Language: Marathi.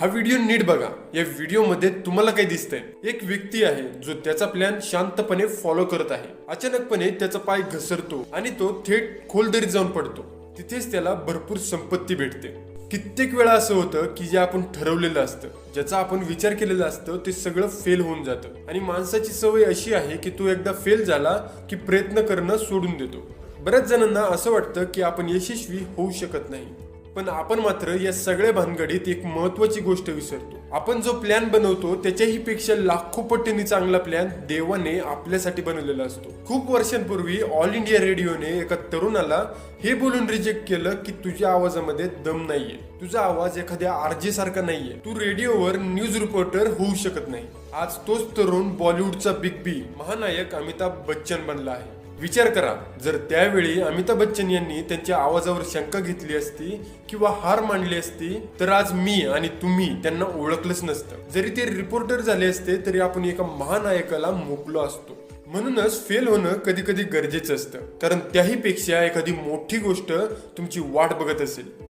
हा व्हिडिओ नीट बघा। या व्हिडिओमध्ये तुम्हाला काय दिसतंय? एक व्यक्ती आहे जो त्याचा प्लॅन शांतपणे फॉलो करत आहे। अचानकपणे त्याचा पाय घसरतो आणि तो थेट खोल दरीत जाऊन पडतो। तिथेच त्याला भरपूर संपत्ती भेटते। कित्येक वेळा असं होतं की जे आपण ठरवलेलं असतं, ज्याचा आपण विचार केलेला असतं, ते सगळं फेल होऊन जातं। आणि माणसाची सवय अशी आहे की तो एकदा फेल झाला की प्रयत्न करणं सोडून देतो। बऱ्याच जणांना असं वाटतं की आपण यशस्वी होऊ शकत नाही, पण आपण मात्र या सगळ्या भानगडीत एक महत्वाची गोष्ट विसरतो। आपण जो प्लॅन बनवतो त्याच्याही पेक्षा लाखो पटीने चांगला प्लॅन देवाने आपल्यासाठी बनवलेला असतो। खूप वर्षांपूर्वी ऑल इंडिया रेडिओने एका तरुणाला हे बोलून रिजेक्ट केलं की तुझ्या आवाजामध्ये दम नाहीये, तुझा आवाज एखाद्या आरजे सारखा नाहीये, तू रेडिओवर न्यूज रिपोर्टर होऊ शकत नाही। आज तोच तरुण बॉलिवूडचा बिग बी महानायक अमिताभ बच्चन बनला आहे। विचार करा, जर त्यावेळी अमिताभ बच्चन यांनी त्यांच्या आवाजावर शंका घेतली असती किंवा हार मानली असती तर आज मी आणि तुम्ही त्यांना ओळखलंच नसतं। जरी ते रिपोर्टर झाले असते तरी आपण एका महानायकाला मुकलो असतो। म्हणूनच फेल होणं कधी कधी गरजेचं असतं, कारण त्याही पेक्षा एखादी मोठी गोष्ट तुमची वाट बघत असेल।